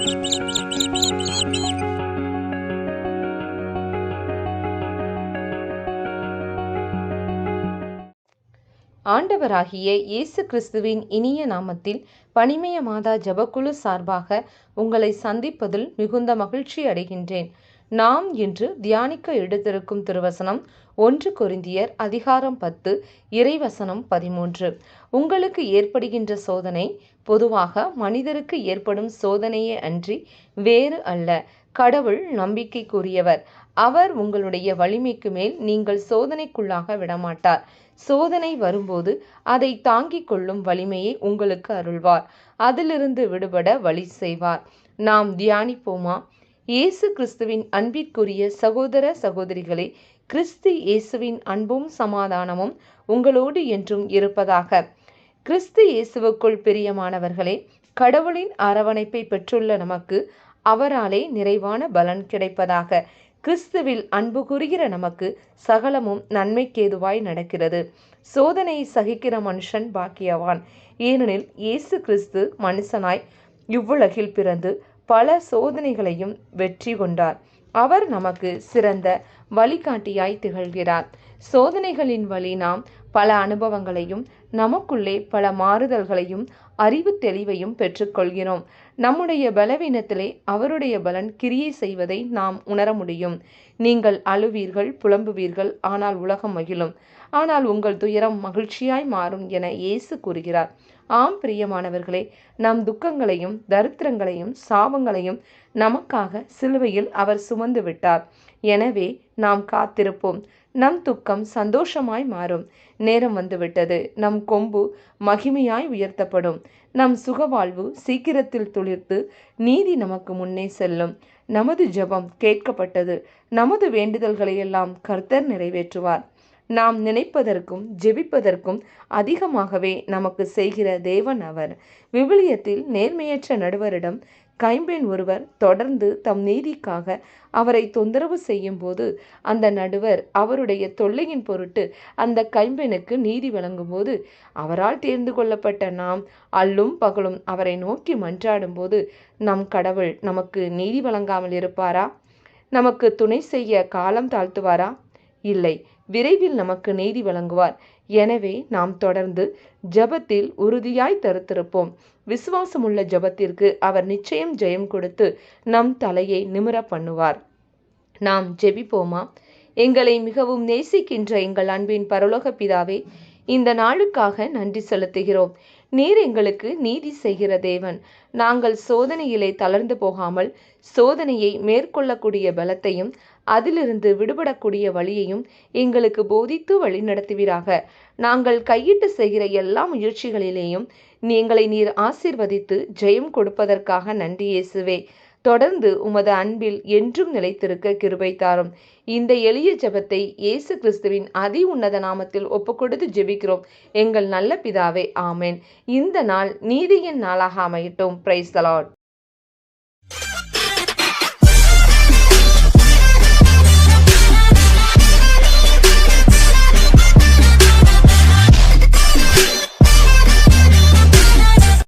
ஆண்டவராகிய இயேசு கிறிஸ்துவின் இனிய நாமத்தில் பனிமய மாதா ஜெபக்குழு சார்பாக உங்களை சந்திப்பதில் மிகுந்த மகிழ்ச்சி அடைகின்றேன். நாம் இன்று தியானிக்க எடுத்திருக்கும் திருவசனம் 1 கொரிந்தியர் அதிகாரம் 10 இறைவசனம் 13. உங்களுக்கு ஏற்படுகின்ற சோதனை பொதுவாக மனிதருக்கு ஏற்படும் சோதனையே அன்றி வேறு அல்ல. கடவுள் நம்பிக்கைக்குரியவர். அவர் உங்களுடைய வலிமைக்கு மேல் நீங்கள் சோதனைக்குள்ளாக விடமாட்டார். சோதனை வரும்போது அதை தாங்கிக் கொள்ளும் வலிமையை உங்களுக்கு அருள்வார். அதிலிருந்து விடுபட வழி செய்வார். நாம் தியானிப்போமா? இயேசு கிறிஸ்துவின் அன்பிற்குரிய சகோதர சகோதரிகளே, கிறிஸ்து இயேசுவின் அன்பும் சமாதானமும் உங்களோடு என்றும் இருப்பதாக. கிறிஸ்து இயேசுவுக்குள் பிரியமானவர்களே, கடவுளின் அரவணைப்பை பெற்றுள்ள நமக்கு அவராலே நிறைவான பலன் கிடைப்பதாக. கிறிஸ்துவில் அன்பு கூறுகிற நமக்கு சகலமும் நன்மைக்கேதுவாய் நடக்கிறது. சோதனையை சகிக்கிற மனுஷன் பாக்கியவான். ஏனெனில் இயேசு கிறிஸ்து மனுஷனாய் இவ்வுலகில் பிறந்து பல சோதனைகளையும் வெற்றி கொண்டார். அவர் நமக்கு சிறந்த வழிகாட்டியாய் திகழ்கிறார். சோதனைகளின் வழி நாம் பல அனுபவங்களையும் நமக்குள்ளே பல மாறுதல்களையும் அறிவு தெளிவையும் பெற்றுக்கொள்கிறோம். நம்முடைய பலவீனத்திலே அவருடைய பலன் கிரியை செய்வதை நாம் உணர முடியும். நீங்கள் அழுவீர்கள், புலம்புவீர்கள், ஆனால் உலகம் மகிழும். ஆனால் உங்கள் துயரம் மகிழ்ச்சியாய் மாறும் என இயேசு கூறுகிறார். ஆம் பிரியமானவர்களே, நம் துக்கங்களையும் தரித்திரங்களையும் சாபங்களையும் நமக்காக சிலுவையில் அவர் சுமந்து விட்டார். எனவே நாம் காத்திருப்போம். நம் துக்கம் சந்தோஷமாய் மாறும். நேரம் வந்துவிட்டது. நம் கொம்பு மகிமையாய் உயர்த்தப்படும். நம் சுகவாழ்வு சீக்கிரத்தில் துளிர்த்து நீதி நமக்கு முன்னே செல்லும். நமது ஜெபம் கேட்கப்பட்டது. நமது வேண்டுதல்களையெல்லாம் கர்த்தர் நிறைவேற்றுவார். நாம் நினைப்பதற்கும் ஜெபிப்பதற்கும் அதிகமாகவே நமக்கு செய்கிற தேவன் அவர். விவிலியத்தில் நேர்மையற்ற நடுவரிடம் கைம்பெண் ஒருவர் தொடர்ந்து தம் நீதிக்காக அவரை தொந்தரவு செய்யும் போது அந்த நடுவர் அவருடைய தொல்லையின் பொருட்டு அந்த கைம்பெண்ணுக்கு நீதி வழங்கும் போது அவரால் தேர்ந்து கொள்ளப்பட்ட நாம் அல்லும் பகலும் அவரை நோக்கி மன்றாடும் போது நம் கடவுள் நமக்கு நீதி வழங்காமல் இருப்பாரா? நமக்கு துணை செய்ய காலம் தாழ்த்துவாரா? இல்லை, விரைவில் நமக்கு நீதி வழங்குவார். எனவே நாம் தொடர்ந்து ஜெபத்தில் உறுதியாய் தரித்திருப்போம். விசுவாசமுள்ள ஜெபத்திற்கு அவர் நிச்சயம் ஜெயம் கொடுத்து நம் தலையை நிமிர பண்ணுவார். நாம் ஜெபிப்போமா? எங்களை மிகவும் நேசிக்கின்ற எங்கள் அன்பின் பரலோக பிதாவே, இந்த நாளுக்காக நன்றி செலுத்துகிறோம். நீர் எங்களுக்கு நீதி செய்கிற தேவன். நாங்கள் சோதனையிலே தளர்ந்து போகாமல் சோதனையை மேற்கொள்ளக்கூடிய பலத்தையும் அதிலிருந்து விடுபடக்கூடிய வழியையும் எங்களுக்கு போதித்து வழிநடத்துவீராக. நாங்கள் கையிட்டு செய்கிற எல்லா முயற்சிகளிலேயும் எங்களை நீர் ஆசீர்வதித்து ஜெயம் கொடுப்பதற்காக நன்றி இயேசுவே. தொடர்ந்து உமது அன்பில் என்றும் நிலைத்திருக்க கிருபை தாரும். இந்த எளிய ஜெபத்தை இயேசு கிறிஸ்துவின் அதி உன்னத நாமத்தில் ஒப்புக்கொடுத்து ஜெபிக்கிறோம் எங்கள் நல்ல பிதாவே, ஆமென். இந்த நாள் நீதியின் நாளாக அமையட்டும். Praise the Lord.